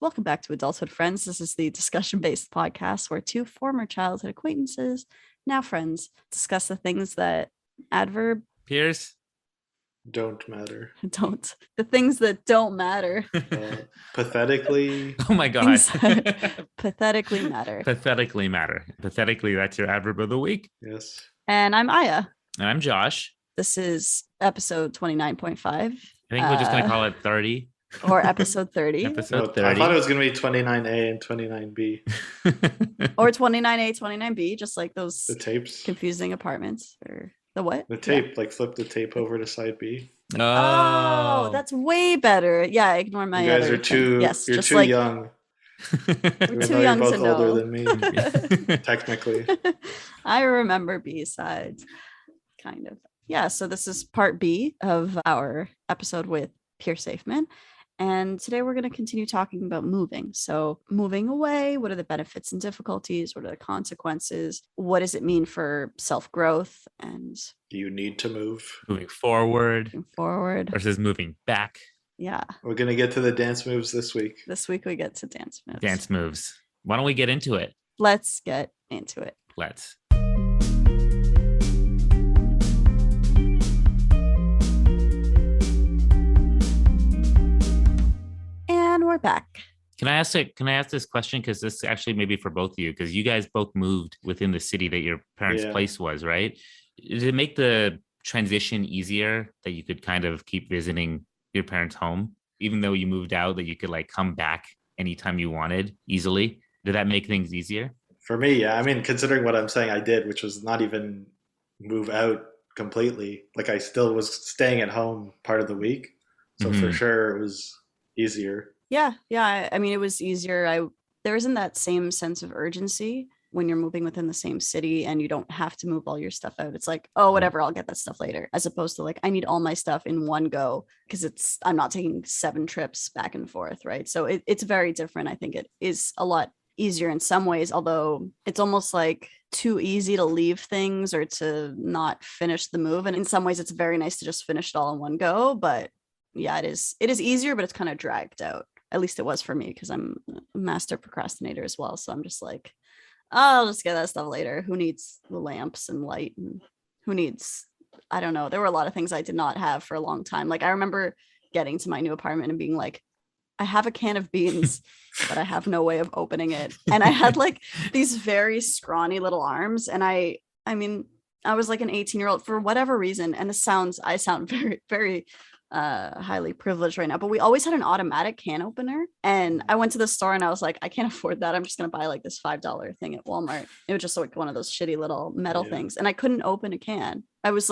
Welcome back to Adulthood, friends. This is the discussion-based podcast where two former childhood acquaintances, now friends, discuss the things that adverb Pierce don't matter. The things that don't matter. Pathetically. Oh my god. Pathetically matter. Pathetically matter. Pathetically, that's your adverb of the week. Yes. And I'm Aya. And I'm Josh. This is episode 29.5. I think we're just gonna call it 30. Or episode 30. Episode 30. I thought it was going to be 29A and 29B. Or 29A, 29B, just like those The tapes. confusing apartments. Or the what? The tape, like flip the tape over to side B. Oh, that's way better. Yeah, ignore my You guys other are too, yes, you're just too like, young. We're too You're young both to know. older than me, technically. I remember B-sides, kind of. Yeah, so this is part B of our episode with Pierce Zaifman. And today we're going to continue talking about moving. So moving away, what are the benefits and difficulties? What are the consequences? What does it mean for self-growth? And Do you need to move? Moving forward versus moving back. Yeah. We're going to get to the dance moves this week. This week we get to dance moves. Dance moves. Why don't we get into it? Let's get into it. Let's. And we're back. Can I ask this question? Because this actually maybe for both of you, because you guys both moved within the city that your parents' place was, right? Did it make the transition easier that you could kind of keep visiting your parents' home, even though you moved out, that you could like come back anytime you wanted easily? Did that make things easier? For me, yeah. I mean, considering what I'm saying I did, which was not even move out completely. Like I still was staying at home part of the week. So for sure it was easier. Yeah. I mean, it was easier. There isn't that same sense of urgency when you're moving within the same city and you don't have to move all your stuff out. It's like, oh, whatever, I'll get that stuff later. As opposed to like, I need all my stuff in one go because I'm not taking 7 trips back and forth, right? So it's very different. I think it is a lot easier in some ways, although it's almost like too easy to leave things or to not finish the move. And in some ways, it's very nice to just finish it all in one go. But yeah, it is easier, but it's kind of dragged out. At least it was for me because I'm a master procrastinator as well. So I'm just like, I'll just get that stuff later. Who needs the lamps and light? And who needs, I don't know. There were a lot of things I did not have for a long time. Like I remember getting to my new apartment and being like, I have a can of beans, but I have no way of opening it. And I had like these very scrawny little arms. And I mean, I was like an 18-year-old for whatever reason. And I sound very, very highly privileged right now, but we always had an automatic can opener. And I went to the store and I was like, I can't afford that. I'm just going to buy like this $5 thing at Walmart. It was just like one of those shitty little metal things. And I couldn't open a can. I was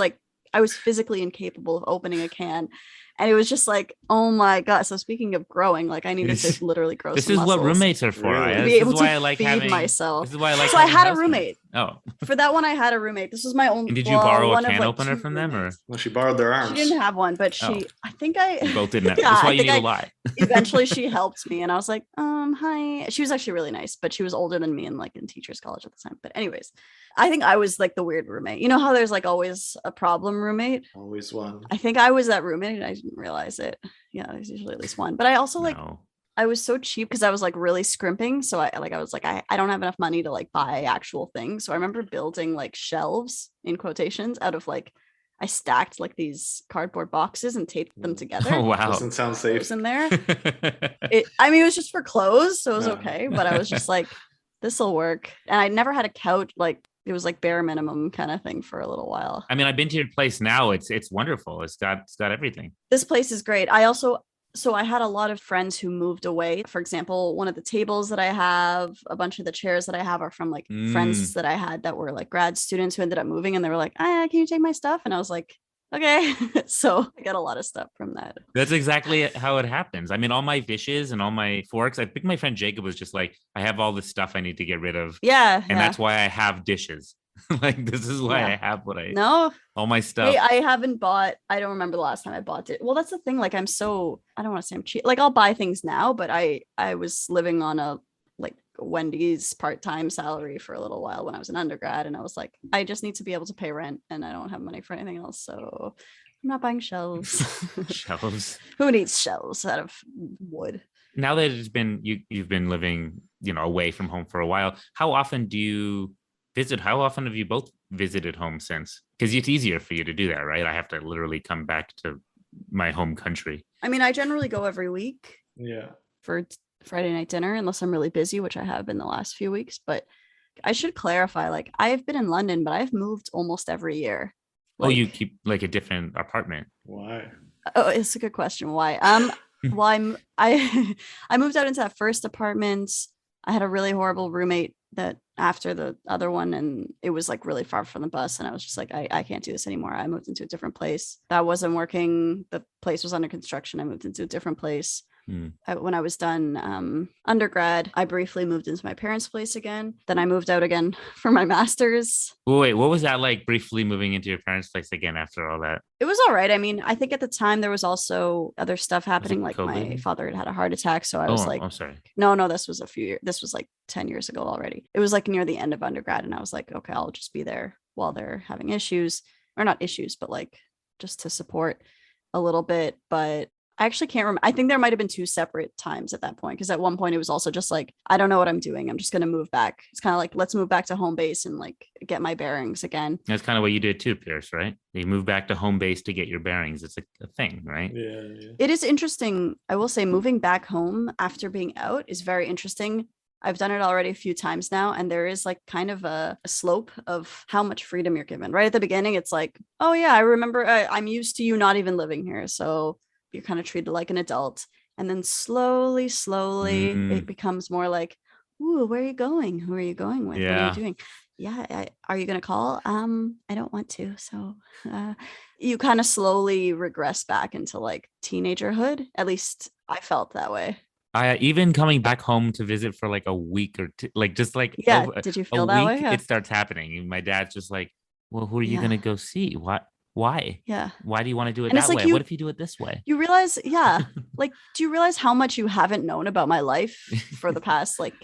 physically incapable of opening a can. And it was just like, oh my God. So speaking of growing, like I needed to literally grow This some is muscles. what roommates are for. Really? To be able to feed myself. This is why I like so I had a roommate. Oh. For that one, I had a roommate. This was my only. And did you borrow a can opener from them, or? Well, she borrowed their arms. She didn't have one, but she. I think I. You both didn't. Yeah, That's why I you think need a lot. Eventually, she helped me, and I was like, hi. She was actually really nice, but she was older than me and like in teachers college at the time. But anyways, I think I was like the weird roommate. You know how there's like always a problem roommate? Always one. I think I was that roommate and I didn't realize it. Yeah, there's usually at least one. But I also like I was so cheap because I was like really scrimping. So I was like, I don't have enough money to like buy actual things. So I remember building like shelves in quotations out of like I stacked like these cardboard boxes and taped them together. Oh wow. Doesn't sound safe. It was in there. It was just for clothes, so it was okay. But I was just like, this'll work. And I never had a couch, like it was like bare minimum kind of thing for a little while. I mean, I've been to your place now. It's wonderful. It's got everything. This place is great. So I had a lot of friends who moved away. For example, one of the tables that I have, a bunch of the chairs that I have are from like friends that I had that were like grad students who ended up moving, and they were like, can you take my stuff? And I was like, okay. So I got a lot of stuff from that. That's exactly how it happens. I mean, all my dishes and all my forks, I think my friend Jacob was just like, I have all this stuff I need to get rid of. Yeah. And that's why I have dishes. Like, this is why I have all my stuff. Hey, I don't remember the last time I bought it. Well, that's the thing. Like, I don't want to say I'm cheap. Like, I'll buy things now, but I was living on a like Wendy's part-time salary for a little while when I was an undergrad. And I was like, I just need to be able to pay rent and I don't have money for anything else. So I'm not buying shelves. Shelves. Who needs shelves out of wood? Now that you've been living, away from home for a while, how often do you visit? How often have you both visited home since? Because it's easier for you to do that, right? I have to literally come back to my home country. I mean, I generally go every week Yeah. for Friday night dinner, unless I'm really busy, which I have been the last few weeks. But I should clarify, like, I've been in London, but I've moved almost every year. Oh, you keep like a different apartment. Why? Oh, it's a good question. Why? Well, I moved out into that first apartment. I had a really horrible roommate that after the other one, and it was like really far from the bus, and I was just like, I can't do this anymore. I moved into a different place. That wasn't working. The place was under construction. I moved into a different place. When I was done undergrad, I briefly moved into my parents' place again. Then I moved out again for my master's. Wait, what was that like, briefly moving into your parents' place again after all that? It was all right. I mean, I think at the time there was also other stuff happening. Like COVID? my father had a heart attack. So I was like, I'm sorry. No, this was this was like 10 years ago already. It was like near the end of undergrad. And I was like, okay, I'll just be there while they're having issues, or not issues, but like just to support a little bit. But I actually can't remember. I think there might have been two separate times at that point. Because at one point it was also just like, I don't know what I'm doing. I'm just going to move back. It's kind of like, let's move back to home base and like get my bearings again. That's kind of what you did too, Pierce, right? You moved back to home base to get your bearings. It's a thing, right? Yeah. It is interesting. I will say moving back home after being out is very interesting. I've done it already a few times now, and there is like kind of a slope of how much freedom you're given. Right at the beginning, it's like, oh yeah, I remember I'm used to you not even living here. So you're kind of treated like an adult. And then slowly, it becomes more like, ooh, where are you going? Who are you going with? Yeah. What are you doing? Yeah. Are you going to call? I don't want to. So you kind of slowly regress back into like teenagerhood. At least I felt that way. I even coming back home to visit for like a week or two, like just like yeah. Did you feel that way? Yeah. It starts happening. And my dad's just like, well, who are you gonna go see? What? Why? Yeah. Why do you want to do it and that like way? What if you do it this way? You realize, yeah. Like, do you realize how much you haven't known about my life for the past like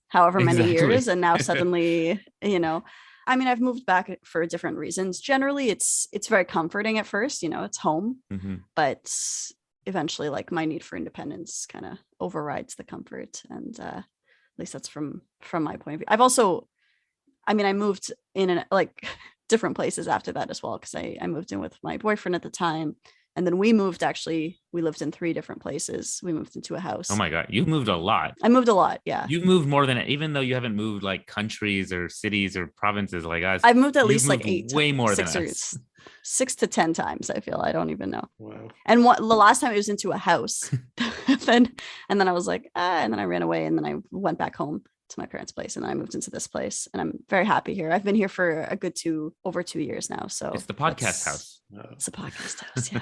however many years, and now suddenly, I mean, I've moved back for different reasons. Generally, it's very comforting at first, it's home, but eventually like my need for independence kind of overrides the comfort. And at least that's from my point of view. I've also, I mean, I moved in like different places after that as well, because I moved in with my boyfriend at the time. And then we lived in 3 different places. We moved into a house. Oh my God. You've moved a lot. I moved a lot. Yeah. You've moved more than, even though you haven't moved like countries or cities or provinces like us. I've moved at least like 8, way more than 6 to 10 times. I feel, I don't even know. Wow. And the last time it was into a house, and then I was like, and then I ran away, and then I went back home to my parents' place, and then I moved into this place, and I'm very happy here. I've been here for a good over 2 years now. So it's the podcast house. It's a podcast house. Yeah.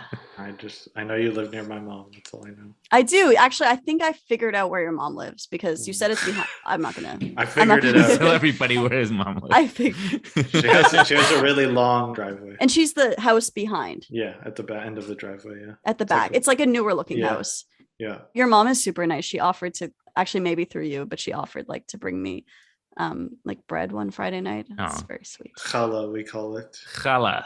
I know you live near my mom. That's all I know. I do actually. I think I figured out where your mom lives, because you said it's behind. I'm not gonna. I figured it out. Tell everybody where his mom lives. I figured. She has a really long driveway. And she's the house behind. Yeah, at the end of the driveway. Yeah. At the back, it's like a newer looking house. Yeah. Your mom is super nice. She offered to, actually maybe through you, but she offered like to bring me like bread one Friday night. It's very sweet. Challah, we call it. Challah.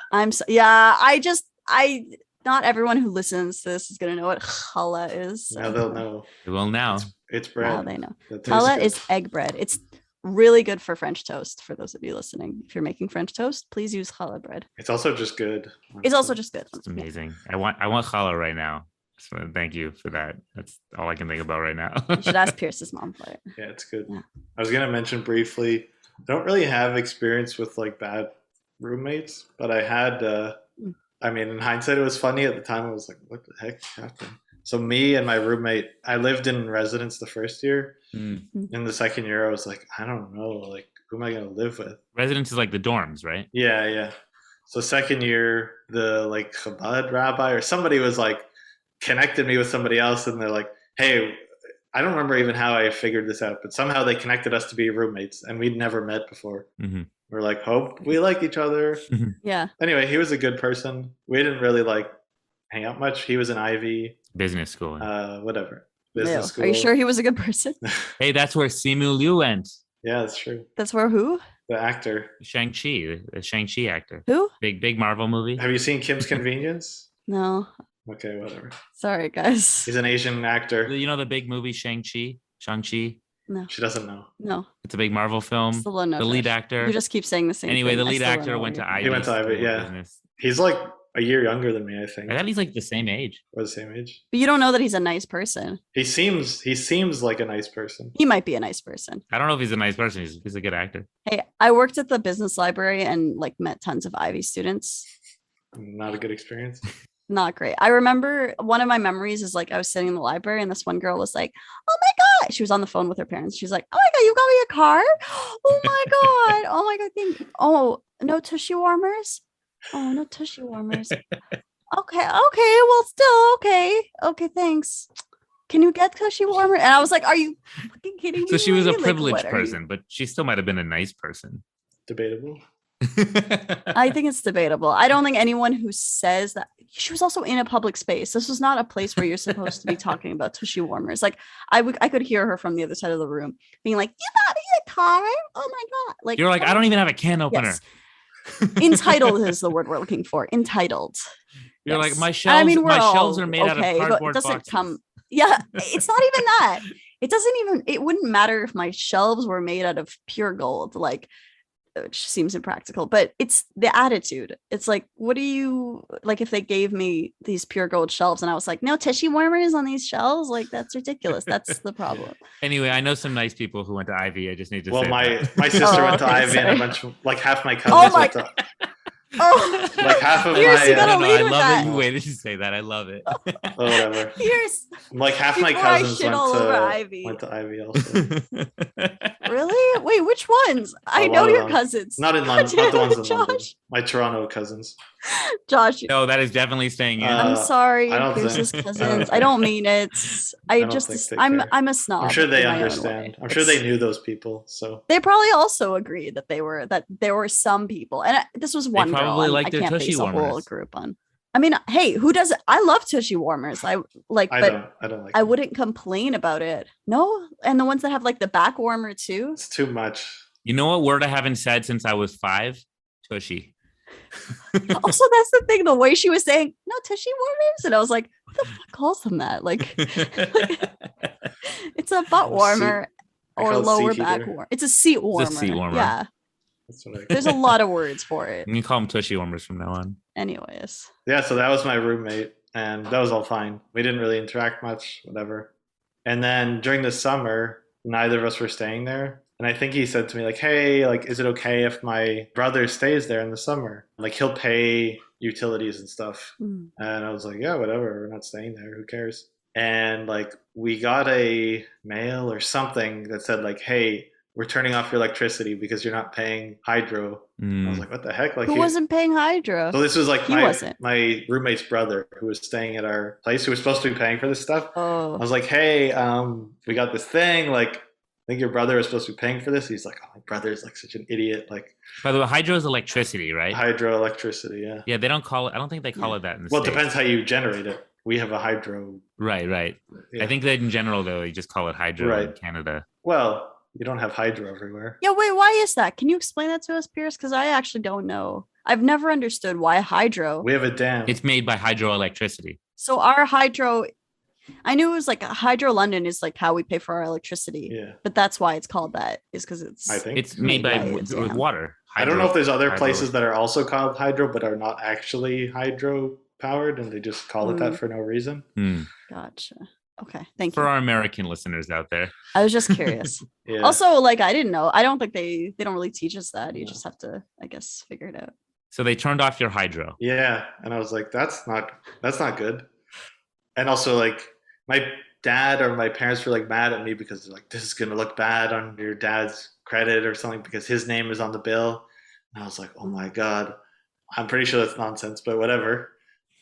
Not everyone who listens to this is gonna know what challah is. Now they'll know. They will now. It's bread. Now they know. Challah is egg bread. It's really good for French toast. For those of you listening, if you're making French toast, please use challah bread. It's also just good. It's also just good. It's amazing. I want challah right now. So thank you for that. That's all I can think about right now. You should ask Pierce's mom for it. Yeah, it's good. Yeah. I was gonna mention briefly, I don't really have experience with like bad roommates, but I had I mean, in hindsight it was funny. At the time I was like, what the heck happened? So me and my roommate, I lived in residence the first year. In the second year I was like, I don't know, like who am I gonna live with? Residence is like the dorms, right? Yeah. So second year, the like Chabad rabbi or somebody was like connected me with somebody else, and they're like, hey, I don't remember even how I figured this out, but somehow they connected us to be roommates, and we'd never met before. We're like, hope we like each other. Yeah. Anyway, he was a good person. We didn't really like hang out much. He was an Ivy. Business school. Whatever. Business school. Are you sure he was a good person? Hey, that's where Simu Liu went. Yeah, that's true. That's where who? The actor. Shang-Chi, the Shang-Chi actor. Who? Big Marvel movie. Have you seen Kim's Convenience? No. Okay, whatever. Sorry, guys. He's an Asian actor. You know the big movie Shang-Chi? No. She doesn't know. No. It's a big Marvel film. Still don't know. The lead Josh. actor. You just keep saying the same Anyway, thing. the I lead still don't actor know went to what Ivy. He went to Ivy, School of yeah. Business. He's like a year younger than me, I think. I thought he's like the same age. We're the same age. But you don't know that he's a nice person. He seems like a nice person. He might be a nice person. I don't know if he's a nice person. He's a good actor. Hey, I worked at the business library and like met tons of Ivy students. Not a good experience. Not great. I remember one of my memories is like I was sitting in the library and this one girl was like, "Oh my God." She was on the phone with her parents. She's like, "Oh my God, you got me a car? Oh my God. Oh my God. Thank you. Oh, no tushy warmers? Oh, no tushy warmers. Okay. Well, still okay. Okay, thanks. Can you get tushy warmer?" And I was like, "Are you fucking kidding me?" So she was a Like, privileged what are you- person, but she still might have been a nice person. Debatable. I think it's debatable. I don't think anyone who says that she was also in a public space. This was not a place where you're supposed to be talking about tushy warmers. Like I could hear her from the other side of the room being like, "You got me a car? Oh my God." Like You're like, I don't even have a can opener. Yes. Entitled is the word we're looking for. Entitled. You're Yes. like, my And shelves, I mean, we're my all shelves are made out of okay, but cardboard it doesn't boxes. come. Yeah, it's not even that. It wouldn't matter if my shelves were made out of pure gold, like, which seems impractical, but it's the attitude. It's like, what do you like if they gave me these pure gold shelves and I was like, no tissue warmers on these shelves? Like, that's ridiculous. That's the problem. Anyway, I know some nice people who went to Ivy. I just need to Well, say my that. my sister Oh, went to okay, Ivy and a sorry. bunch of like half my Oh cousins my- went to Oh, like half of Pierce, my you gotta No, lead I with love that. that you waited to say that. I love it. whatever. Pierce, Like half my Before I cousins shit went all over to Ivy. also. really? Wait, which ones? I A lot know of your them. cousins. Not in God London, not the damn ones it, in London. Josh. My Toronto cousins. Josh, No, that is definitely staying in. Uh, I'm sorry, I don't Pierce's think- cousins. I don't mean it. I don't just, think they I'm care. a snob. I'm sure they in my own understand. way. I'm sure they It's- knew those people. So They probably also agreed that there were some people, and this was one girl. probably I liked their can't tushy base a whole warmers. group on. I mean, hey, who does it? I love tushy warmers. I like, I but don't like I them. wouldn't complain about it. No, and the ones that have like the back warmer too. It's too much. You know what word I haven't said since I was 5? Tushy. Also, that's the thing. The way she was saying no tushy warmers, and I was like, who the fuck calls them that? Like, it's a butt warmer I or call it lower seat back heater. warmer. It's a seat warmer. seat warmer. Yeah, That's what I there's a lot of words for it. You can call them tushy warmers from now on. Anyways, Yeah, so that was my roommate, and that was all fine. We didn't really interact much, whatever. And then during the summer, neither of us were staying there. And I think he said to me, like, hey, like, is it okay if my brother stays there in the summer? Like, he'll pay utilities and stuff. Mm. And I was like, yeah, whatever. We're not staying there. Who cares? And, like, we got a mail or something that said, like, hey, we're turning off your electricity because you're not paying hydro. I was like, what the heck? Like, who wasn't paying hydro? So this was like He wasn't. my roommate's brother who was staying at our place, who was supposed to be paying for this stuff. I Oh, was like, hey, we got this thing. Like, I think your brother was supposed to be paying for this. He's like, oh, my brother is like such an idiot. Like, By the way, hydro is electricity, right? hydroelectricity, yeah. Yeah, they don't call it. I don't think they call Yeah. it that in the Well, it States. depends how you generate it. We have a hydro. Right. Yeah. I think that in general, though, they just call it hydro in Right. Canada. Well, you don't have hydro everywhere. yeah. Wait, why is that? Can you explain that to us, Pierce? Because I actually don't know. I've never understood why hydro. We have a dam. It's made by hydroelectricity. So our hydro, I knew it was like Hydro London is like how we pay for our electricity, Yeah. but that's why it's called that. Is because it's I think. It's made by Made by a with dam. water. I don't know if there's other hydro- places that are also called hydro, but are not actually hydro powered, and they just call it that for no reason. Hmm. Gotcha. Okay, thank For you. our American listeners out there. I was just curious. Yeah. Also, like I didn't know. I don't think they don't really teach us that. You No. just have to, I guess, figure it out. So they turned off your hydro. Yeah, and I was like, that's not good. And also, like, my dad or my parents were like mad at me because they're like, this is gonna look bad on your dad's credit or something because his name is on the bill. And I was like, oh my god, I'm pretty sure that's nonsense, but whatever.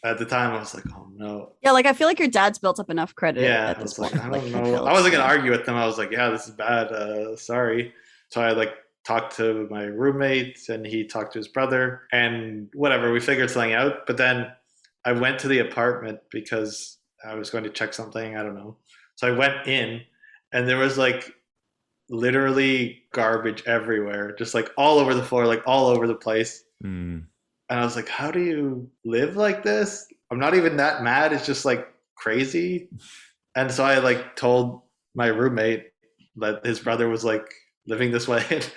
At the time, I was like, oh no. Yeah, like I feel like your dad's built up enough credit Yeah, at I this was like, point. I Like, don't feel know. like I wasn't gonna yeah. argue with them. I was like, yeah, this is bad. Sorry. So I like talked to my roommate, and he talked to his brother, and whatever. We figured something out. But then I went to the apartment because I was going to check something. I don't know. So I went in, and there was like literally garbage everywhere, just like all over the floor, like all over the place. Hmm. And I was like, how do you live like this? I'm not even that mad. It's just like crazy. And so I like told my roommate that his brother was like living this way. And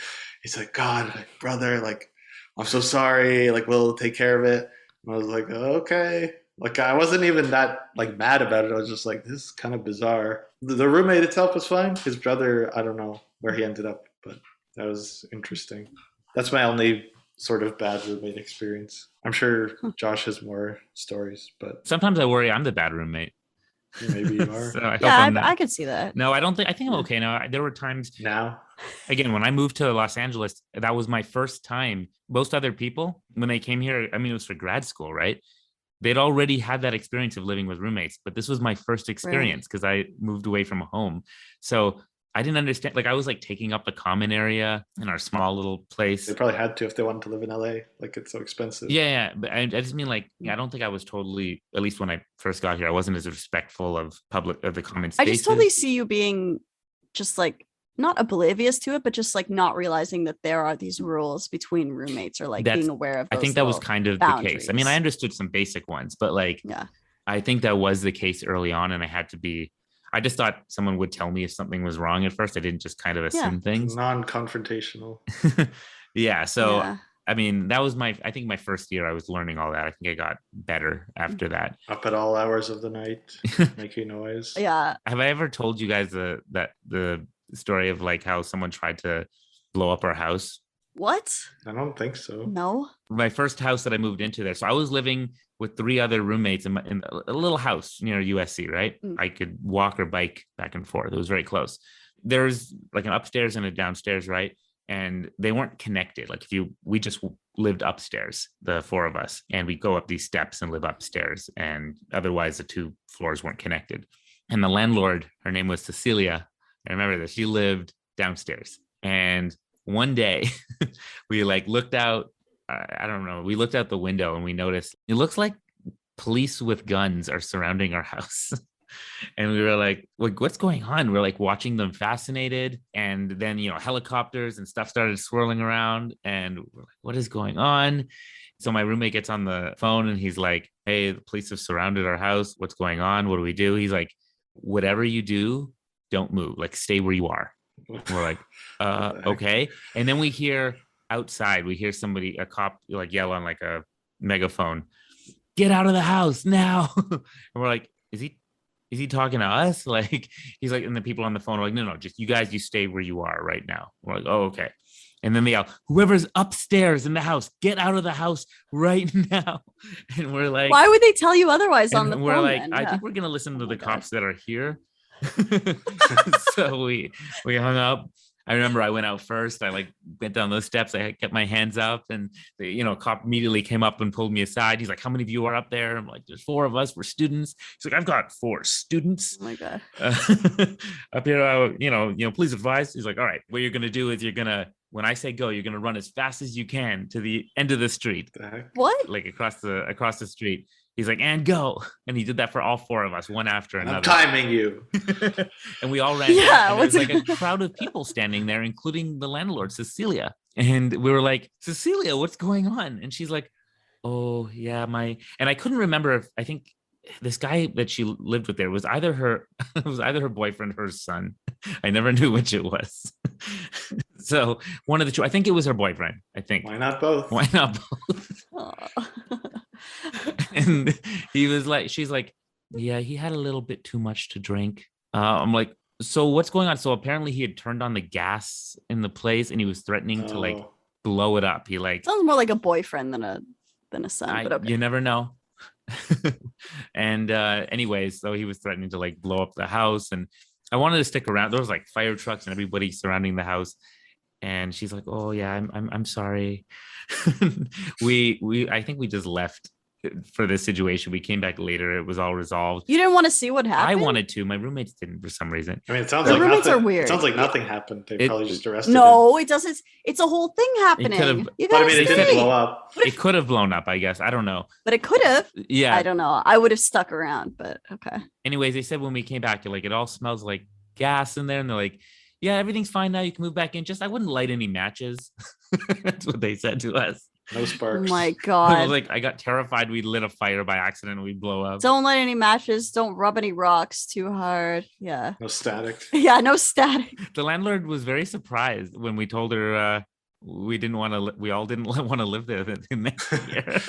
he's like, God, like, brother, like, I'm so sorry. Like, we'll take care of it. And I was like, okay. Like, I wasn't even that like mad about it. I was just like, this is kind of bizarre. The roommate itself was fine. His brother, I don't know where he ended up, but that was interesting. That's my only sort of bad roommate experience. I'm sure Josh has more stories, but Sometimes I worry I'm the bad roommate. maybe you are. So I hope Yeah, I'm not. I could see that. No, I think I'm okay now. There were times Now, again, when I moved to Los Angeles, that was my first time. Most other people, when they came here, I mean, it was for grad school, right? They'd already had that experience of living with roommates, but this was my first experience because I moved away from home. So I didn't understand. Like I was like taking up the common area in our small little place. they probably had to if they wanted to live in LA. Like it's so expensive. Yeah, but I just mean like I don't think I was totally. At least when I first got here, I wasn't as respectful of the common spaces. I just totally see you being just like not oblivious to it, but just like not realizing that there are these rules between roommates or like being aware of those. I think that was kind of boundaries. The case. I mean, I understood some basic ones, but like, yeah, I think that was the case early on. And I just thought someone would tell me if something was wrong at first. I didn't just kind of assume things. Non-confrontational. Yeah. So, yeah. I mean, that was I think my first year I was learning all that. I think I got better after that. Up at all hours of the night, making noise. Yeah. Have I ever told you guys the story of like how someone tried to blow up our house? What? I don't think so. No. My first house that I moved into there. So I was living with 3 other roommates in a little house near USC, right? I could walk or bike back and forth. It was very close. There's like an upstairs and a downstairs, right? And they weren't connected. Like we just lived upstairs, the 4 of us, and we go up these steps and live upstairs. And otherwise the 2 floors weren't connected. And the landlord, her name was Cecilia. I remember this. She lived downstairs. And one day we like looked out. I don't know. We looked out the window and we noticed it looks like police with guns are surrounding our house. And we were like, what's going on? We're like watching them fascinated. And then, helicopters and stuff started swirling around. And we're like, what is going on? So my roommate gets on the phone and he's like, hey, the police have surrounded our house. What's going on? What do we do? He's like, whatever you do, don't move. Like, stay where you are. We're like, okay. And then we hear outside, a cop like yell on like a megaphone, get out of the house now. And we're like, is he talking to us? Like, he's like, and the people on the phone are like, no, just you stay where you are right now. We're like, oh, okay. And then they yell, whoever's upstairs in the house, get out of the house right now. And we're like, why would they tell you otherwise on the phone? We're like, then? I think we're going to listen to the cops that are here. So we hung up. I remember I went out first. I like went down those steps. I kept my hands up, and the cop immediately came up and pulled me aside. He's like, "How many of you are up there?" I'm like, "There's 4 of us. We're students." He's like, "I've got 4 students." Oh my god. Up here, please advise. He's like, "All right, what you're gonna do is when I say go, you're gonna run as fast as you can to the end of the street." What? Like across the street. He's like, and go. And he did that for all 4 of us, one after another. I'm timing you. And we all ran. Yeah. And there was like a crowd of people standing there, including the landlord, Cecilia. And we were like, Cecilia, what's going on? And she's like, oh, yeah, and I couldn't remember if I think this guy that she lived with there was either her boyfriend or her son. I never knew which it was. So one of the 2, I think it was her boyfriend. I think. Why not both? Why not both? And she's like, yeah, he had a little bit too much to drink. I'm like, so what's going on? So apparently he had turned on the gas in the place and he was threatening to like blow it up. He like sounds more like a boyfriend than a son, but okay. You never know. And anyways, so he was threatening to like blow up the house, and I wanted to stick around. There was like fire trucks and everybody surrounding the house. And she's like, oh yeah, I'm sorry. I think we just left for this situation. We came back later. It was all resolved. You didn't want to see what happened? I wanted to. My roommates didn't for some reason. I mean, it sounds the like roommates nothing, are weird. It sounds like nothing happened. They probably just arrested him. No, it doesn't. It's a whole thing happening. But I mean, it didn't blow up. It could have blown up, I guess. I don't know. But it could have. Yeah. I don't know. I would have stuck around, but okay. Anyways, they said when we came back, like it all smells like gas in there, and they're like, yeah, everything's fine now. You can move back in. Just I wouldn't light any matches. That's what they said to us. No Oh sparks. my I was God. like, I got terrified we'd lit a fire by accident and we'd blow up. Don't light any matches. Don't rub any rocks too hard. Yeah. No static. Yeah, no static. The landlord was very surprised when we told her we didn't want to. We all didn't want to live there the next year.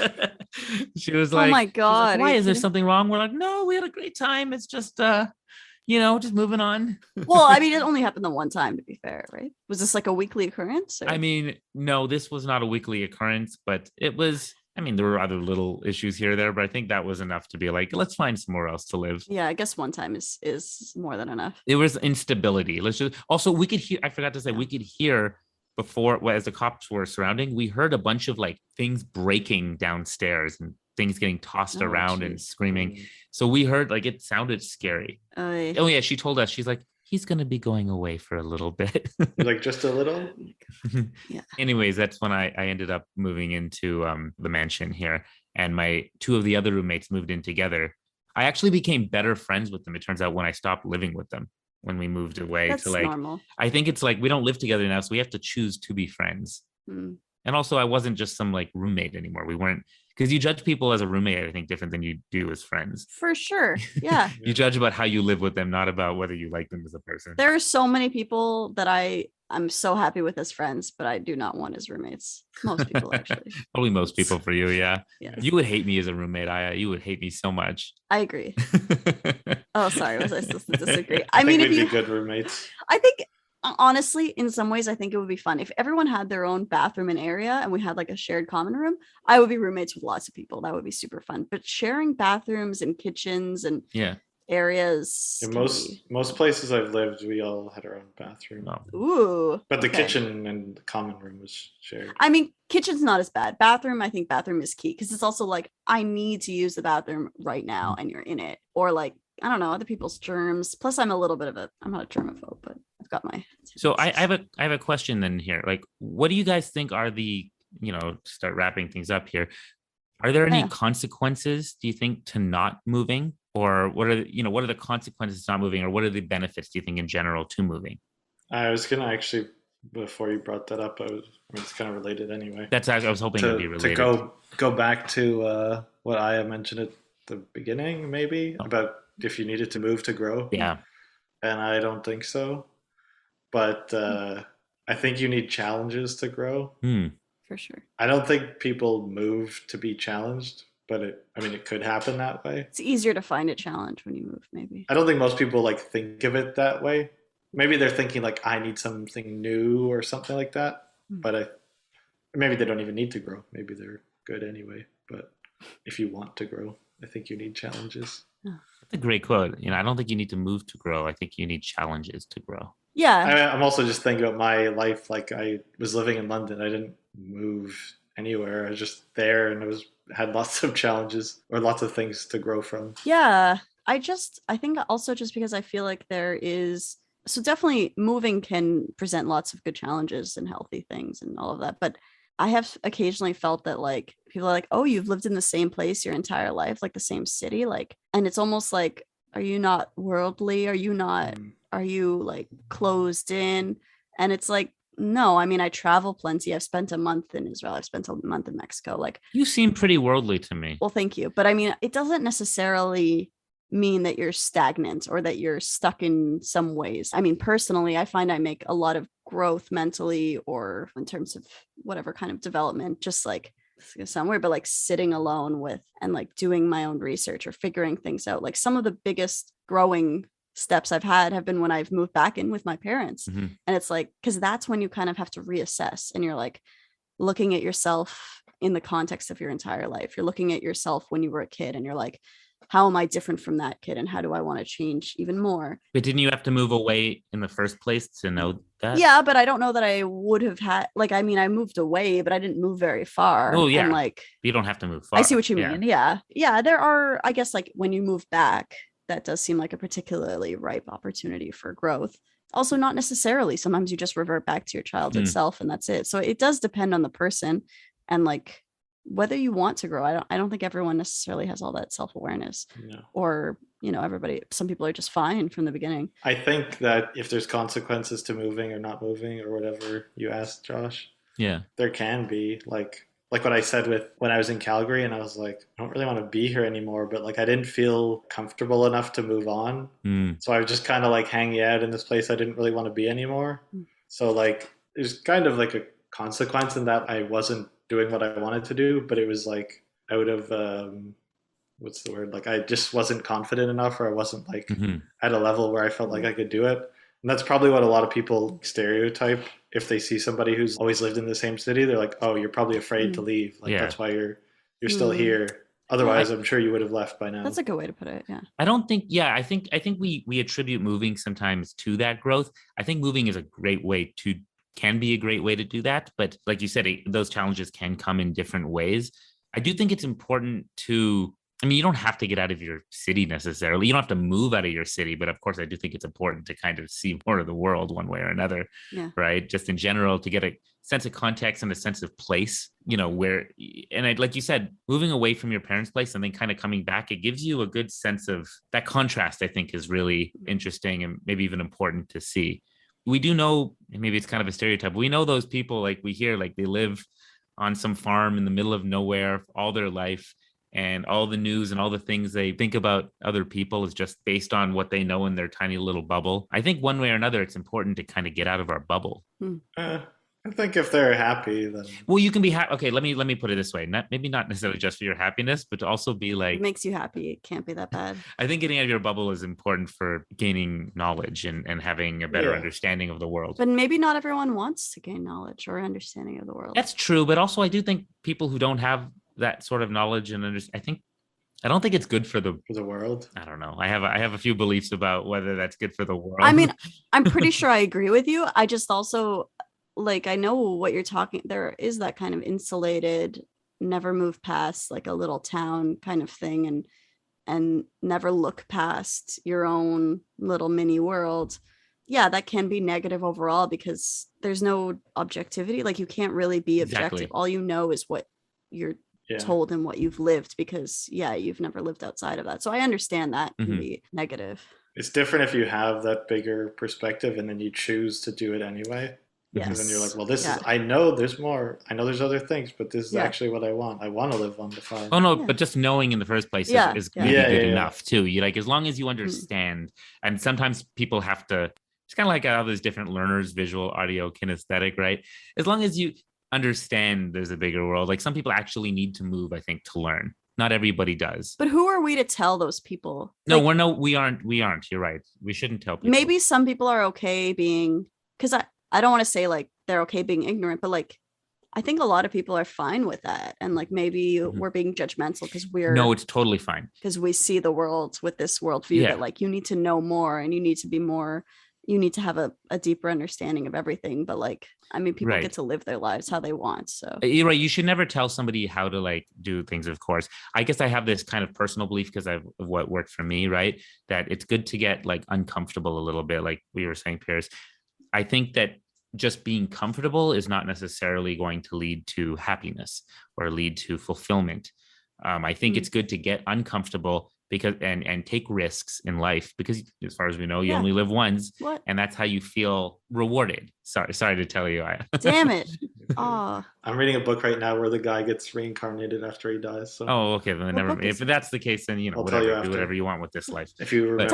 She was Oh like, my she's like, God. Are why you is there kidding? something wrong? We're like, no, we had a great time. It's just just moving on. Well, I mean, it only happened the one time, to be fair, right? Was this like a weekly occurrence? Or? I mean, no, this was not a weekly occurrence, but it was. I mean, there were other little issues here or there, but I think that was enough to be like, let's find somewhere else to live. Yeah, I guess one time is more than enough. There was instability. Let's just also we could hear. I forgot to say we could hear before as the cops were surrounding. We heard a bunch of like things breaking downstairs and things getting tossed around and screaming. So we heard like it sounded scary. Oh yeah, she told us she's like he's gonna be going away for a little bit. Like just a little. Yeah. Anyways, that's when I ended up moving into the mansion here, and my two of the other roommates moved in together. I actually became better friends with them. It turns out when I stopped living with them, when we moved away That's to like, normal. I think it's like we don't live together now, so we have to choose to be friends. And also, I wasn't just some like roommate anymore. We weren't because you judge people as a roommate, I think, different than you do as friends. For sure. Yeah. You judge about how you live with them, not about whether you like them as a person. There are so many people that I'm so happy with as friends, but I do not want as roommates. Most people, actually. Probably most people for you, yeah. Yes. You would hate me as a roommate, Aya. You would hate me so much. I agree. Oh, sorry. Was I supposed to disagree? I mean, think if we'd you, be good roommates. I think honestly, in some ways, I think it would be fun if everyone had their own bathroom and area and we had like a shared common room. I would be roommates with lots of people. That would be super fun. But sharing bathrooms and kitchens and areas. In most places I've lived, we all had our own bathroom. Oh. Ooh. But the kitchen and the common room was shared. I mean, kitchen's not as bad. Bathroom, I think bathroom is key because it's also like I need to use the bathroom right now and you're in it. Or like, I don't know, other people's germs. Plus I'm a little bit of I'm not a germaphobe, but I've got my So I have a question then here. Like, what do you guys think are the, start wrapping things up here. Are there any consequences, do you think, to not moving? Or what are the consequences to not moving, or what are the benefits, do you think, in general to moving? I was gonna actually, before you brought that up, it's kind of related anyway. That's I was hoping it would be related. To go back to what Aya mentioned at the beginning, maybe about if you needed to move to grow. Yeah. And I don't think so, but I think you need challenges to grow. For sure. I don't think people move to be challenged, but it could happen that way. It's easier to find a challenge when you move, maybe. I don't think most people like think of it that way. Maybe they're thinking like I need something new or something like that. But maybe they don't even need to grow. Maybe they're good anyway. But if you want to grow, I think you need challenges. That's a great quote. I don't think you need to move to grow. I think you need challenges to grow. Yeah. I'm also just thinking about my life. Like I was living in London. I didn't move anywhere. I was just there and had lots of challenges or lots of things to grow from. Yeah. I think also just because I feel like so definitely moving can present lots of good challenges and healthy things and all of that. But I have occasionally felt that like people are like, oh, you've lived in the same place your entire life, like the same city. Like, and it's almost like, are you not worldly? Are you like closed in? And it's like, no, I mean, I travel plenty. I've spent a month in Israel. I've spent a month in Mexico. Like, you seem pretty worldly to me. Well, thank you. But I mean, it doesn't necessarily mean that you're stagnant or that you're stuck in some ways. I mean, personally, I find I make a lot of growth mentally or in terms of whatever kind of development, just like somewhere, but like sitting alone with and like doing my own research or figuring things out. Like some of the biggest growing steps I've had have been when I've moved back in with my parents. And it's like, because that's when you kind of have to reassess and you're like looking at yourself in the context of your entire life. You're looking at yourself when you were a kid and you're like, how am I different from that kid? And how do I want to change even more? But didn't you have to move away in the first place to know that? Yeah, but I don't know that I would have had, like, I mean, I moved away, but I didn't move very far. Oh, yeah. And like, you don't have to move far. I see what you mean. Yeah. Yeah. There are, I guess, like when you move back, that does seem like a particularly ripe opportunity for growth. Also, not necessarily. Sometimes you just revert back to your childhood self and that's it. So it does depend on the person and like whether you want to grow. I don't think everyone necessarily has all that self-awareness. No. Or, some people are just fine from the beginning. I think that if there's consequences to moving or not moving or whatever you asked, Josh, yeah, there can be. Like like what I said with when I was in Calgary and I was like, I don't really want to be here anymore, but like I didn't feel comfortable enough to move on. So I was just kind of like hanging out in this place I didn't really want to be anymore. So like there's kind of like a consequence in that I wasn't doing what I wanted to do, but it was like I would have what's the word? Like I just wasn't confident enough, or I wasn't like at a level where I felt like I could do it. And that's probably what a lot of people stereotype if they see somebody who's always lived in the same city. They're like, "Oh, you're probably afraid to leave. Like that's why you're still here. Otherwise, I'm sure you would have left by now." That's a good way to put it. Yeah. I don't think, I think we attribute moving sometimes to that growth. I think moving is a great way to can be a great way to do that. But like you said, those challenges can come in different ways. I do think it's important to, I mean, you don't have to get out of your city necessarily. You don't have to move out of your city, but of course, I do think it's important to kind of see more of the world one way or another, right? Just in general, to get a sense of context and a sense of place, where, and like you said, moving away from your parents' place and then kind of coming back, it gives you a good sense of that contrast. I think is really interesting and maybe even important to see. We do know, maybe it's kind of a stereotype, we know those people, like we hear, like they live on some farm in the middle of nowhere all their life, and all the news and all the things they think about other people is just based on what they know in their tiny little bubble. I think one way or another, it's important to kind of get out of our bubble. I think if they're happy, then well, you can be happy. Okay, let me put it this way: maybe not necessarily just for your happiness, but to also be like, it makes you happy. It can't be that bad. I think getting out of your bubble is important for gaining knowledge and having a better understanding of the world. But maybe not everyone wants to gain knowledge or understanding of the world. That's true, but also I do think people who don't have that sort of knowledge and I don't think it's good for the world. I don't know. I have a few beliefs about whether that's good for the world. I mean, I'm pretty sure I agree with you. I just also, like, I know what you're talking. There is that kind of insulated, never move past like a little town kind of thing, and never look past your own little mini world. Yeah, that can be negative overall because there's no objectivity. Like you can't really be objective. Exactly. All you know is what you're told and what you've lived, because you've never lived outside of that. So I understand that can be negative. It's different if you have that bigger perspective and then you choose to do it anyway. Yes. And then you're like, well, this is, I know there's more. I know there's other things, but this is actually what I want. I want to live 1 to 5. Oh, no, but just knowing in the first place is really good enough, too. You like, as long as you understand, and sometimes people have to, it's kind of like how there's different learners, visual, audio, kinesthetic, right? As long as you understand there's a bigger world, like some people actually need to move, I think, to learn. Not everybody does. But who are we to tell those people? No, we aren't. You're right. We shouldn't tell people. Maybe some people are okay being, because I don't want to say like they're okay being ignorant, but like I think a lot of people are fine with that. And like maybe we're being judgmental because no, it's totally fine. Because we see the world with this worldview that like you need to know more and you need to be more, you need to have a deeper understanding of everything. But like, I mean, people get to live their lives how they want. So you're right. You should never tell somebody how to like do things, of course. I guess I have this kind of personal belief because of what worked for me, right? That it's good to get like uncomfortable a little bit, like we were saying, Piers. I think that just being comfortable is not necessarily going to lead to happiness or lead to fulfillment. I think it's good to get uncomfortable because and take risks in life, because as far as we know, you only live once. And that's how you feel rewarded. Sorry to tell you. Damn it. Oh. I'm reading a book right now where the guy gets reincarnated after he dies. So. Oh, okay. Then if that's the case, then whatever, do whatever you want with this life. If you remember.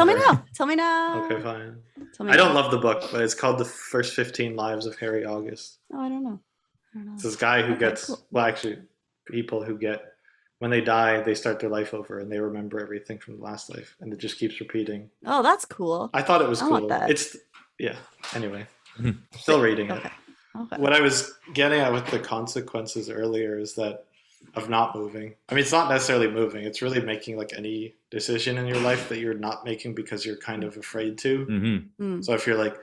Tell me now. Okay, fine. I don't love the book, but it's called The First 15 Lives of Harry August. Oh, I don't know. It's this guy who gets people who get, when they die, they start their life over and they remember everything from the last life, and it just keeps repeating. Oh, that's cool. I thought it was cool. It's anyway. Still reading it. Okay. What I was getting at with the consequences earlier is that of not moving. I mean, it's not necessarily moving. It's really making like any decision in your life that you're not making because you're kind of afraid to. So if you're like,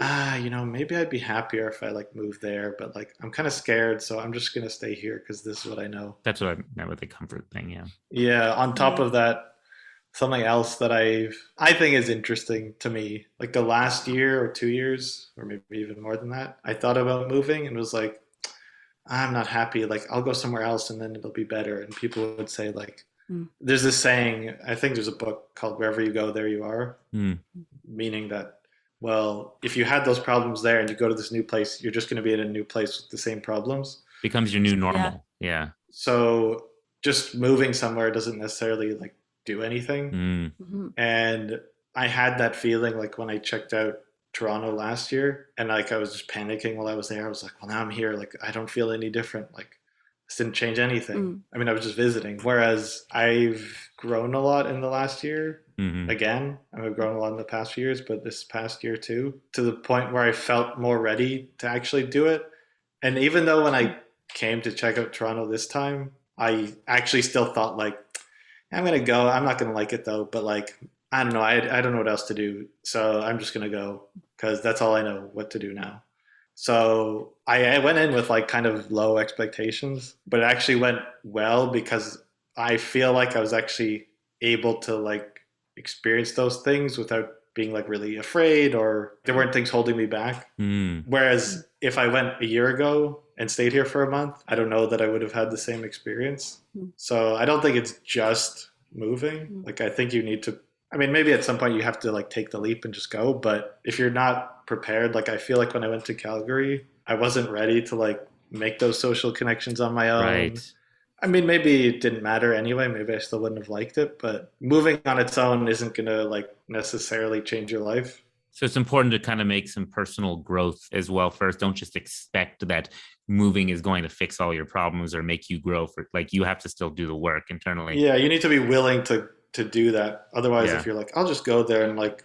maybe I'd be happier if I like moved there, but like I'm kind of scared, so I'm just gonna stay here because this is what I know. That's what I meant with the comfort thing. Yeah. On top of that, something else that I think is interesting to me, like the last year or 2 years, or maybe even more than that, I thought about moving and was like, I'm not happy. Like I'll go somewhere else and then it'll be better. And people would say like, there's this saying, I think there's a book called Wherever You Go, There You Are, meaning that, well, if you had those problems there and you go to this new place, you're just going to be in a new place with the same problems. Becomes your new normal. Yeah. So just moving somewhere doesn't necessarily like do anything. Mhm. And I had that feeling like when I checked out Toronto last year, and like I was just panicking while I was there. I was like, well, now I'm here. Like I don't feel any different. Like this didn't change anything. Mm. I mean, I was just visiting. Whereas I've grown a lot in the last year. Mm-hmm. Again, I've grown a lot in the past few years, but this past year too, to the point where I felt more ready to actually do it. And even though when I came to check out Toronto this time, I actually still thought like, I'm gonna go. I'm not gonna like it though, but like I don't know. I don't know what else to do, so I'm just gonna go because that's all I know what to do now. So I went in with like kind of low expectations, but it actually went well because I feel like I was actually able to like experience those things without being like really afraid, or there weren't things holding me back. Mm. Whereas if I went a year ago and stayed here for a month, I don't know that I would have had the same experience. So I don't think it's just moving. Like I think you need to, I mean, maybe at some point you have to like take the leap and just go, but if you're not prepared, like I feel like when I went to Calgary, I wasn't ready to like make those social connections on my own. Right. I mean, maybe it didn't matter anyway. Maybe I still wouldn't have liked it, but moving on its own isn't going to like necessarily change your life. So it's important to kind of make some personal growth as well first. Don't just expect that moving is going to fix all your problems or make you grow. For like you have to still do the work internally. Yeah, you need to be willing to do that. Otherwise, Yeah. if you're like, I'll just go there and like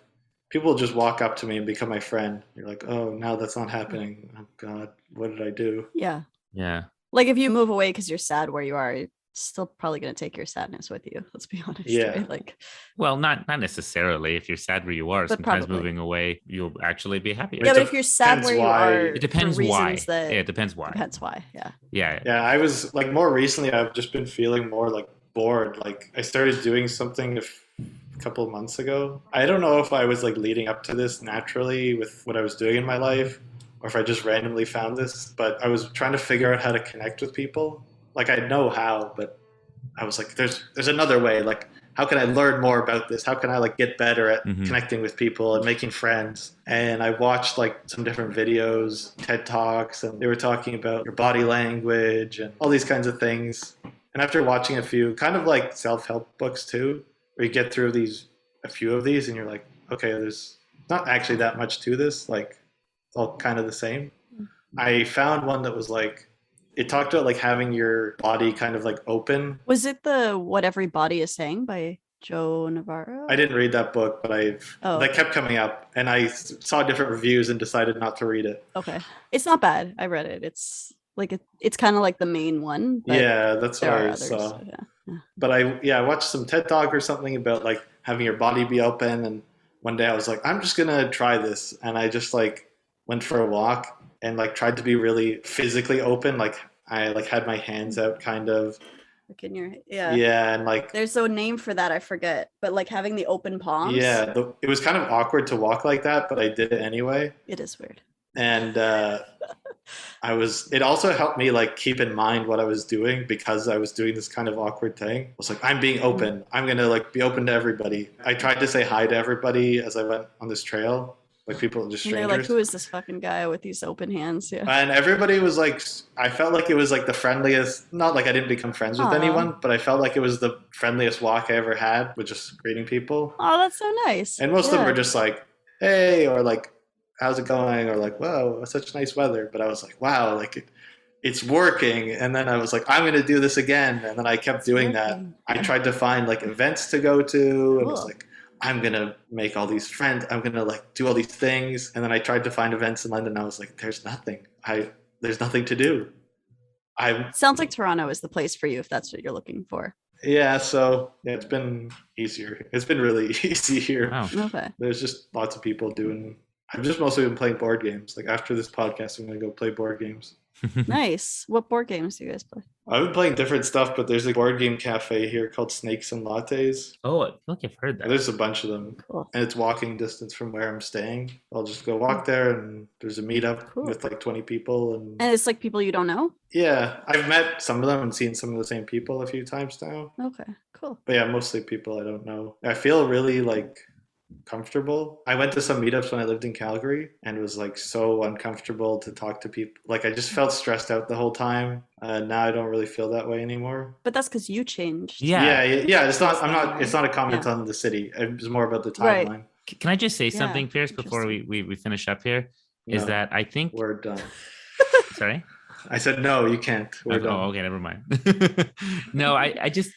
people will just walk up to me and become my friend. You're like, oh, now that's not happening. Oh God, what did I do? Yeah. Yeah. Like if you move away because you're sad where you are, you're still probably going to take your sadness with you. Let's be honest. Yeah. Right? Like, Well, not necessarily. If you're sad where you are, But sometimes probably. moving away, you'll actually be happier. yeah, It but if you're sad depends where you why. are, It depends for why. reasons that Yeah, it depends why. depends why. Yeah. Yeah. Yeah, I was like more recently, I've just been feeling more like bored. Like I started doing something a couple of months ago. I don't know if I was like leading up to this naturally with what I was doing in my life or if I just randomly found this, but I was trying to figure out how to connect with people. Like I know how, but I was like, there's another way. Like, how can I learn more about this? How can I like get better at connecting with people and making friends? And I watched like some different videos, TED Talks, and they were talking about your body language and all these kinds of things. And after watching a few, kind of like self-help books too, where you get through a few of these, and you're like, okay, there's not actually that much to this. Like, it's all kind of the same. I found one that was like, it talked about like having your body kind of like open. Was it the What Every Body Is Saying by Joe Navarro? I didn't read that book, but that kept coming up, and I saw different reviews and decided not to read it. Okay, it's not bad. I read it. It's like it's kind of like the main one. But yeah, that's what there are I others. saw. So yeah. But I watched some TED Talk or something about like having your body be open, and one day I was like, I'm just gonna try this, and I just like went for a walk and like tried to be really physically open. Like I like had my hands out kind of. Like in your Yeah, and like there's a name for that, I forget, but like having the open palms. Yeah, it was kind of awkward to walk like that, but I did it anyway. It is weird. And it also helped me like keep in mind what I was doing because I was doing this kind of awkward thing. I was like, I'm being open. I'm gonna like be open to everybody. I tried to say hi to everybody as I went on this trail. Like people, just strangers. And they're like, who is this fucking guy with these open hands? Yeah. And everybody was like, I felt like it was like the friendliest, not like I didn't become friends with anyone, but I felt like it was the friendliest walk I ever had with just greeting people. Oh, that's so nice. And most of them were just like, hey, or like, how's it going? Or like, whoa, such nice weather. But I was like, wow, like it's working. And then I was like, I'm going to do this again. And then I kept doing that. I tried to find like events to go to and was like, I'm going to make all these friends. I'm going to like do all these things. And then I tried to find events in London. I was like, there's nothing. There's nothing to do. Sounds like Toronto is the place for you if that's what you're looking for. Yeah, so it's been easier. It's been really easy here. Wow. Okay. There's just lots of people doing. I've just mostly been playing board games. Like after this podcast, I'm going to go play board games. Nice. What board games do you guys play? I've been playing different stuff, but there's a board game cafe here called Snakes and Lattes. Oh, I feel like I've heard that. There's a bunch of them. Cool. And it's walking distance from where I'm staying. I'll just go walk there, and there's a meetup with like 20 people. And it's like people you don't know? Yeah. I've met some of them and seen some of the same people a few times now. Okay, cool. But yeah, mostly people I don't know. I feel really like comfortable. I went to some meetups when I lived in Calgary and was like so uncomfortable to talk to people. Like I just felt stressed out the whole time. Now I don't really feel that way anymore. But that's because you changed. Yeah. It's not. I'm not. Right? It's not a comment Yeah. on the city. It was more about the Right. timeline. Can I just say Yeah, something, Pierce, before we finish up here? Is No, that I think we're done. sorry? I said no. You can't. We're done. Oh, okay, never mind. No, I just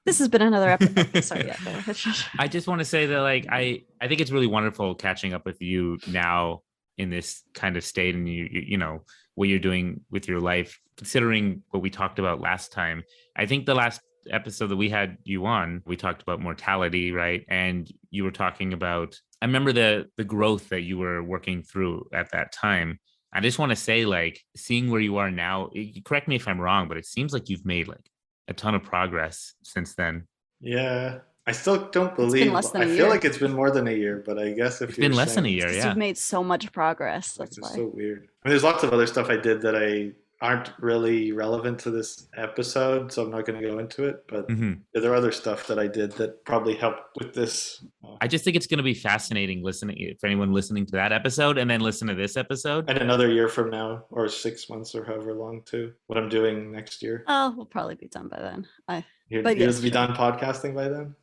This has been another episode. Okay, sorry, yeah, go ahead. I just want to say that like I think it's really wonderful catching up with you now in this kind of state, and you know what you're doing with your life, considering what we talked about last time. I think the last episode that we had you on, we talked about mortality, right? And you were talking about, I remember the growth that you were working through at that time. I just want to say, like, seeing where you are now, correct me if I'm wrong, but it seems like you've made like a ton of progress since then. Yeah. I still don't It's been believe. less than I a feel year. like it's been more than a year, but I guess if It's you're been less than a saying year, Because yeah. you've made so much progress. That's it's why. so weird. I mean, there's lots of other stuff I did that I aren't really relevant to this episode, so I'm not going to go into it. But Mhm. there are other stuff that I did that probably helped with this. I just think it's going to be fascinating listening for anyone listening to that episode and then listen to this episode. And another year from now, or 6 months, or however long, too. What I'm doing next year. Oh, we'll probably be done by then. You'll But yes, be sure. done podcasting by then?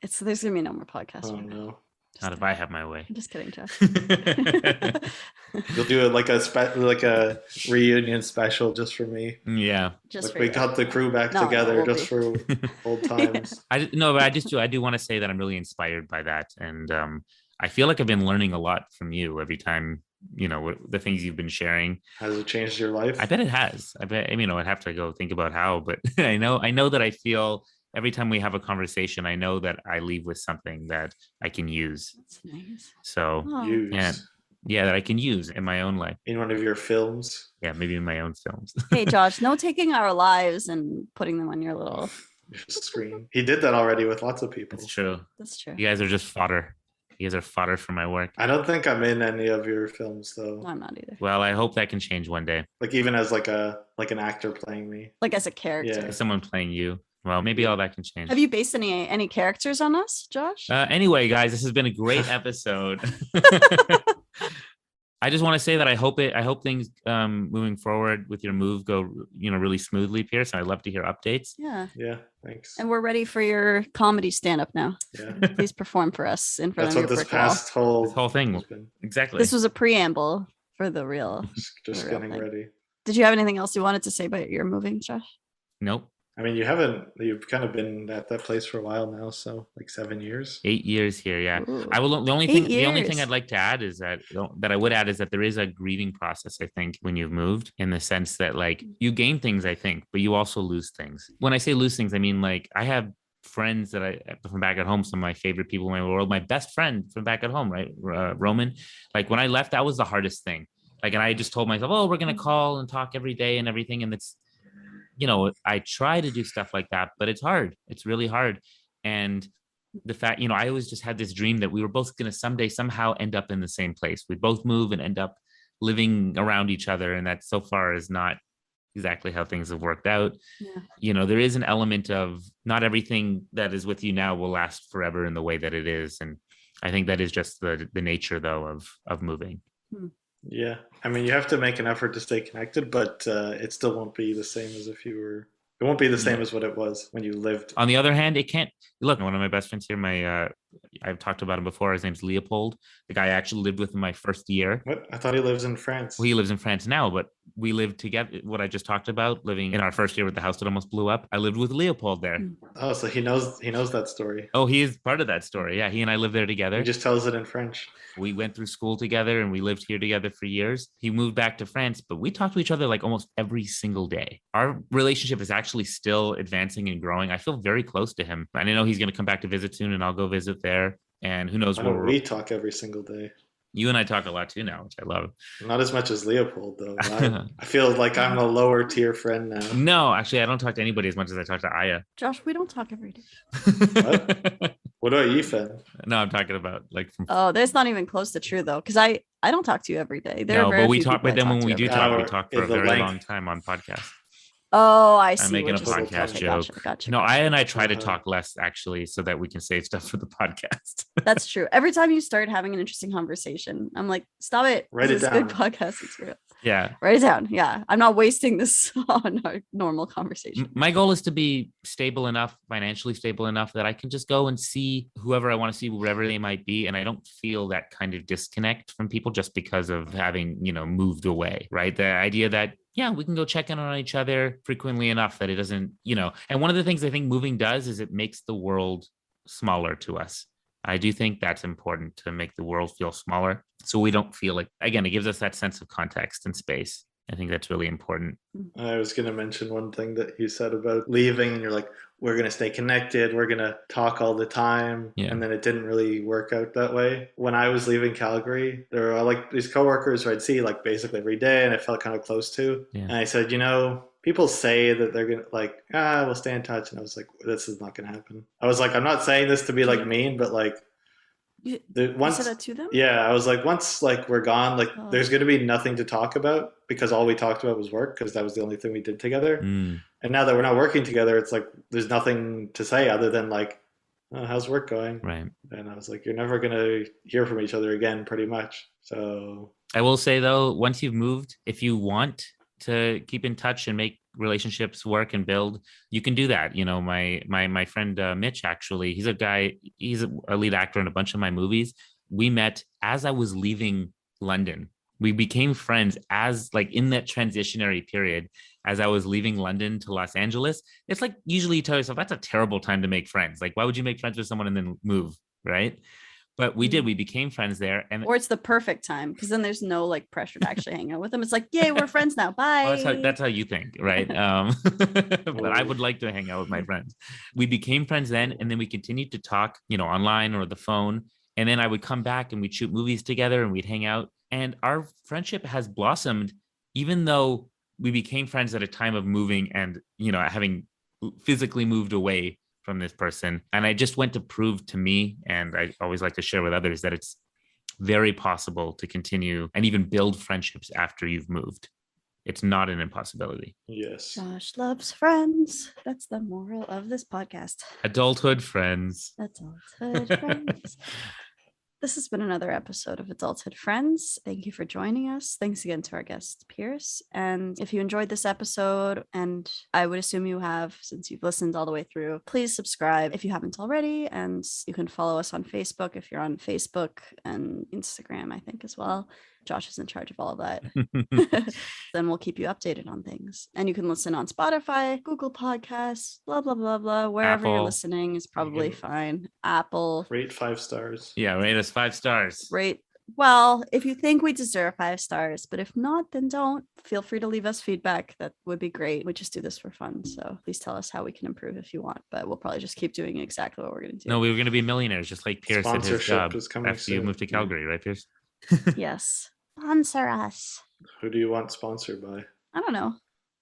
There's gonna be no more podcasts. Oh right now. no. Just Not if kidding. I have my way. I'm just kidding, Josh. You'll do it like a reunion special just for me. Yeah. Just Like for we you. got the crew back No, together we'll just for old times. But I do want to say that I'm really inspired by that, and I feel like I've been learning a lot from you every time. You know the things you've been sharing. Has it changed your life? I bet it has. I bet. I mean, I'd have to go think about how, but I know that I feel every time we have a conversation, I know that I leave with something that I can use. That's nice. So Oh. Use yeah, that I can use in my own life. in one of your films. Yeah, maybe in my own films. Hey, Josh, no taking our lives and putting them on your little. Your screen. He did that already with lots of people. That's true. That's true. You guys are just fodder. You guys are fodder for my work. I don't think I'm in any of your films though. No, I'm not either. Well, I hope that can change one day. Like even as like an actor playing me. Like as a character. Yeah. Someone playing you. Well, maybe all that can change. Have you based any characters on us, Josh? Anyway, guys, this has been a great episode. I just want to say that I hope things moving forward with your move go really smoothly, Pierce. And I'd love to hear updates. Yeah. Yeah, thanks. And we're ready for your comedy stand-up now. Yeah. Please perform for us in front That's of what your this brick wall. past whole This whole thing. has been. Exactly. This was a preamble for the real. Just real getting thing. ready. Did you have anything else you wanted to say about your moving, Josh? Nope. I mean, you've kind of been at that place for a while now, so like 7 years. 8 years here. Yeah. Ooh. I will. The only 8 thing years. I'd like to add is that I would add is that there is a grieving process. I think when you've moved, in the sense that like you gain things, I think, but you also lose things. When I say lose things, I mean like I have friends that from back at home, some of my favorite people in my world. My best friend from back at home, right, Roman. Like when I left, that was the hardest thing. Like, and I just told myself, oh, we're gonna call and talk every day and everything, and it's. I try to do stuff like that, but it's hard. It's really hard. And the fact, I always just had this dream that we were both going to someday somehow end up in the same place. We both move and end up living around each other. And that so far is not exactly how things have worked out. Yeah. There is an element of not everything that is with you now will last forever in the way that it is. And I think that is just the nature, though, of moving. Yeah. I mean, you have to make an effort to stay connected, but it still won't be the same as if you were. It won't be the same as what it was when you lived. On the other hand, it can't. Look, one of my best friends here, I've talked about him before. His name's Leopold. The guy I actually lived with in my first year. What? I thought he lives in France. Well, he lives in France now, but we lived together. What I just talked about, living in our first year with the house that almost blew up. I lived with Leopold there. Oh, so he knows that story. Oh, he is part of that story. Yeah, he and I lived there together. He just tells it in French. We went through school together and we lived here together for years. He moved back to France, but we talk to each other like almost every single day. Our relationship is actually still advancing and growing. I feel very close to him. And I know he's going to come back to visit soon and I'll go visit there. And who knows where we talk every single day. You and I talk a lot too now, which I love. Not as much as Leopold, though. I feel like I'm a lower tier friend now. No, actually, I don't talk to anybody as much as I talk to Aya. Josh, we don't talk every day. What about you, Finn? No, I'm talking about like from. Oh, that's not even close to true though, because I don't talk to you every day. There are no, very but we few talk. people But then I when we to do every talk, day. we talk for a very long time on podcasts. Oh, I see. I'm making a what you're saying. podcast Okay, joke. Gotcha. No, I try to Uh-huh. talk less actually, so that we can save stuff for the podcast. That's true. Every time you start having an interesting conversation, I'm like, stop it. Write This it is a good down. podcast. It's real. Yeah. Write it down. Yeah. I'm not wasting this on our normal conversation. My goal is to be stable enough, financially stable enough that I can just go and see whoever I want to see, wherever they might be. And I don't feel that kind of disconnect from people just because of having, moved away, right? The idea that, yeah, we can go check in on each other frequently enough that it doesn't, and one of the things I think moving does is it makes the world smaller to us. I do think that's important, to make the world feel smaller so we don't feel like, again, it gives us that sense of context and space. I think that's really important. I was going to mention one thing that you said about leaving, and you're like, we're going to stay connected, we're going to talk all the time. Yeah. And then it didn't really work out that way. When I was leaving Calgary, there were like these coworkers who I'd see like basically every day and I felt kind of close to. Yeah. And I said, people say that they're going to like, we'll stay in touch. And I was like, this is not going to happen. I was like, I'm not saying this to be like mean, but like, You once, said that to them? yeah, I was like, once like we're gone, like Oh. there's going to be nothing to talk about because all we talked about was work, because that was the only thing we did together. Mm. And now that we're not working together, it's like there's nothing to say other than like, oh, how's work going? Right. And I was like, you're never going to hear from each other again, pretty much. So I will say though, once you've moved, if you want to keep in touch and make relationships work and build, you can do that. My friend Mitch, actually, he's a lead actor in a bunch of my movies. We met as I was leaving London. We became friends as like in that transitionary period, as I was leaving London to Los Angeles. It's like, usually you tell yourself that's a terrible time to make friends. Like, why would you make friends with someone and then move? Right. But we did. We became friends there, or it's the perfect time because then there's no like pressure to actually hang out with them. It's like, yay, we're friends now. Bye. Well, that's how you think, right? But I would like to hang out with my friends. We became friends then, and then we continued to talk, online or the phone. And then I would come back and we'd shoot movies together and we'd hang out. And our friendship has blossomed, even though we became friends at a time of moving and having physically moved away from this person. And I just went to prove to me, and I always like to share with others, that it's very possible to continue and even build friendships after you've moved. It's not an impossibility. yes. Josh loves friends. That's the moral of this podcast. Adulthood friends. Adulthood friends. This has been another episode of Adulthood Friends. Thank you for joining us. Thanks again to our guest, Pierce. And if you enjoyed this episode, and I would assume you have since you've listened all the way through, please subscribe if you haven't already. And you can follow us on Facebook if you're on Facebook, and Instagram, I think, as well. Josh is in charge of all of that. Then we'll keep you updated on things. And you can listen on Spotify, Google Podcasts, blah, blah, blah, blah. Wherever you're Apple. listening is probably can- fine. Apple. Rate 5 stars. Yeah, rate us 5 stars. Rate. Well, if you think we deserve 5 stars, but if not, then don't. Feel free to leave us feedback. That would be great. We just do this for fun. So please tell us how we can improve if you want. But we'll probably just keep doing exactly what we're going to do. No, we were going to be millionaires, just like Pierce at his Sponsorship job is coming after you soon. moved to Calgary, right, Pierce? Yes. Sponsor us. Who do you want sponsored by? I don't know.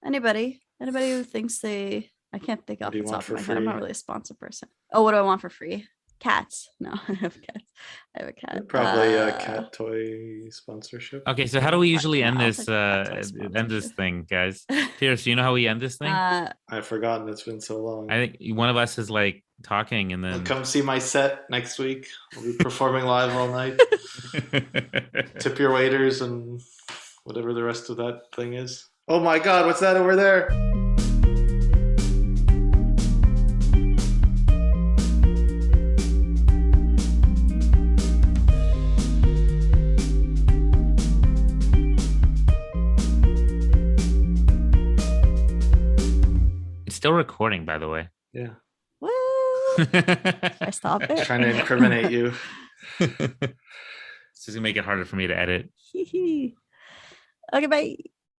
Anybody who thinks I can't think off do the you top want of for my head. I'm not free? really a sponsor person. Oh, what do I want for free? Cats. No, I have cats. I have a cat. Probably a cat toy sponsorship. Okay, so how do we usually end I'll this take cat toy end this sponsorship. thing, guys? Pierce, do you know how we end this thing? I've forgotten, it's been so long. I think one of us is like talking and then Come see my set next week. I'll be performing live all night. Tip your waiters and whatever the rest of that thing is. Oh my god, what's that over there? It's still recording, by the way. Yeah. Woo! I stop it. Trying to incriminate you. It's just gonna make it harder for me to edit. Okay, bye.